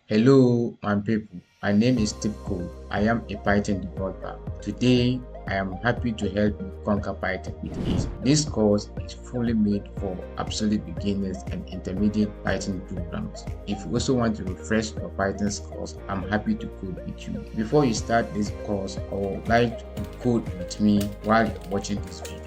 Hello, my people. My name is Steve Cole. I am a Python developer. Today, I am happy to help you conquer Python with ease. This course is fully made for absolute beginners and intermediate Python programmers. If you also want to refresh your Python skills, I'm happy to code with you. Before you start this course, I would like to code with me while you're watching this video.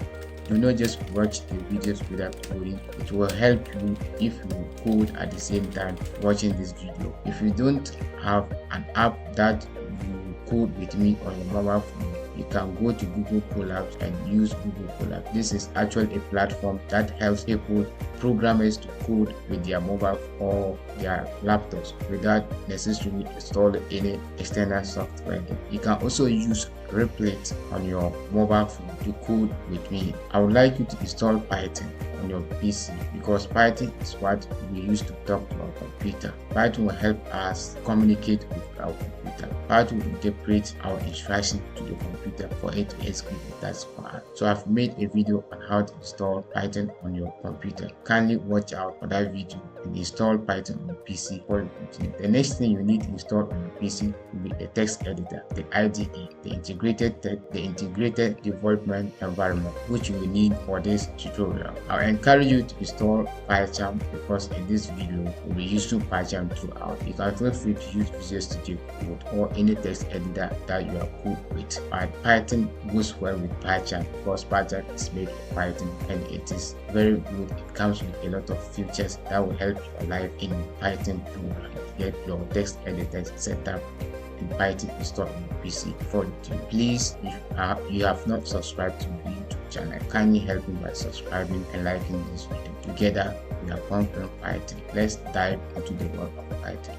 Do not just watch the videos without coding. It will help you if you code at the same time watching this video. If you don't have an app that you code with me on your mobile phone, you can go to Google Colabs and use Google Colab. This is actually a platform that helps people, programmers, to code with their mobile or their laptops without necessarily installing any external software. You can also use Replit on your mobile phone to code with me. I would like you to install Python on your PC because Python is what we use to talk to our computer. Python will help us communicate with our computer. Python will interpret our instructions to the computer for it to execute the task for us. So I've made a video on how to install Python on your computer. Kindly watch out for that video and install Python on your PC before you continue. The next thing you need to install on your PC will be a text editor, the IDE, the integrated development environment, which you will need for this tutorial. I encourage you to install PyCharm because in this video we'll be using PyCharm throughout. You can feel free to use Visual Studio Code or any text editor that you are cool with. But Python goes well with PyCharm because PyCharm is made for Python and it is very good. It comes with a lot of features that will help your life in Python programming. Get your text editor set up in Python installed on your PC before you do. Please, if you have not subscribed to my YouTube channel, kindly help me by subscribing and liking this video. Together, we are conquering Python. Let's dive into the world of Python.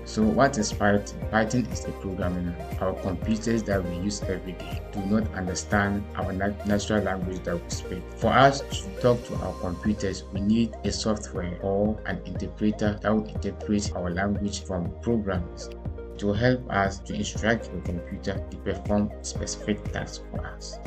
So what is Python? Python is a programming language. Our computers that we use every day do not understand our natural language that we speak. For us to talk to our computers, we need a software or an interpreter that will interpret our language from programs to help us to instruct the computer to perform specific tasks for us.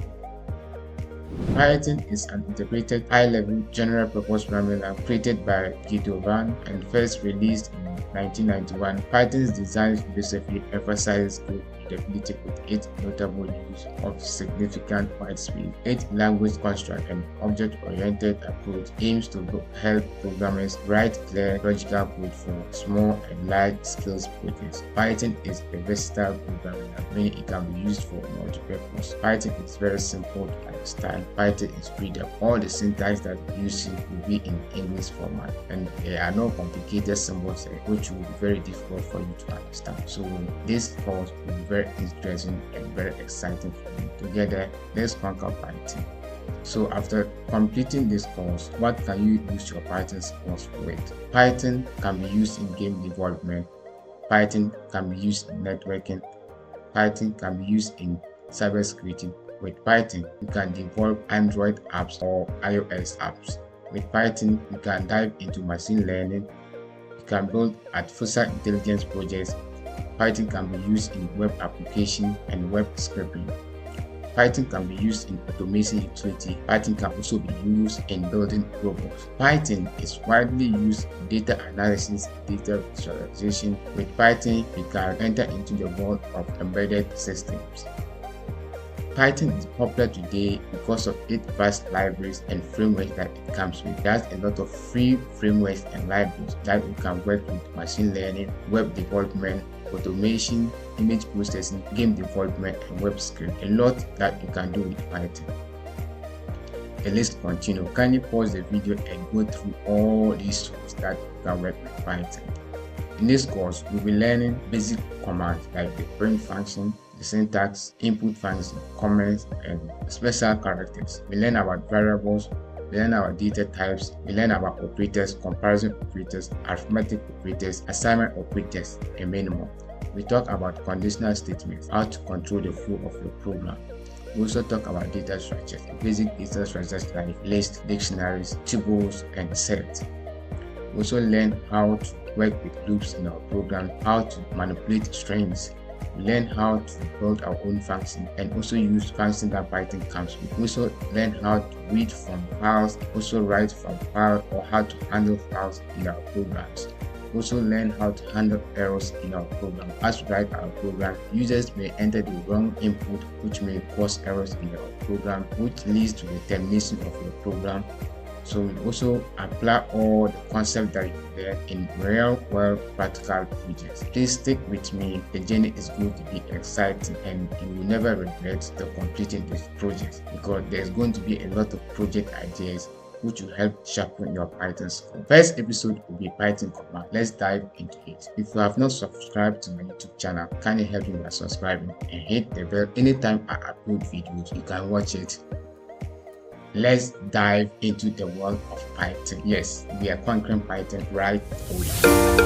Python is an integrated high-level general-purpose programming language created by Guido van and first released in 1991. Python's design philosophy emphasizes code readability with its notable use of significant white space. Its language construct and object-oriented approach aims to help programmers write clear, logical code for small and large-scale projects. Python is a versatile programming language, meaning it can be used for multi-purpose. Python is very simple to understand. Python is readable. All the syntax that you use will be in English format, and there are no complicated symbols which will be very difficult for you to understand. So this course will be very interesting and very exciting for you. Together, let's conquer Python. So after completing this course, what can you use your Python skills with? Python can be used in game development. Python can be used in networking. Python can be used in cybersecurity. With Python, you can develop Android apps or iOS apps. With Python, you can dive into machine learning. You can build artificial intelligence projects. Python can be used in web application and web scraping. Python can be used in automation utility. Python can also be used in building robots. Python is widely used in data analysis and data visualization. With Python, you can enter into the world of embedded systems. Python is popular today because of its vast libraries and frameworks that it comes with. There's a lot of free frameworks and libraries that you can work with: machine learning, web development, automation, image processing, game development, and web script. A lot that you can do with Python. And let's continue. Kindly pause the video and go through all these tools that you can work with Python. In this course, we'll be learning basic commands like the print function, the syntax, input function, comments, and special characters. We learn about variables, we learn about data types, we learn about operators, comparison operators, arithmetic operators, assignment operators, and many more. We talk about conditional statements, how to control the flow of your program. We also talk about data structures, basic data structures like lists, dictionaries, tables, and sets. We also learn how to work with loops in our program, how to manipulate strings. We learn how to build our own function and also use functions that Python comes with. We also learn how to read from files, also write from files, or how to handle files in our programs. also learn how to handle errors in our program. As we write our program, users may enter the wrong input, which may cause errors in your program, which leads to the termination of your program. So we also apply all the concepts that you learn in real world practical projects. Please stick with me. The journey is going to be exciting and you will never regret the completing this project, because there's going to be a lot of project ideas which will help sharpen your Python skill. First episode will be Python command. Let's dive into it. If you have not subscribed to my YouTube channel, kindly help me by subscribing and hit the bell. Anytime I upload videos, you can watch it. Let's dive into the world of Python. Yes, we are conquering Python right away.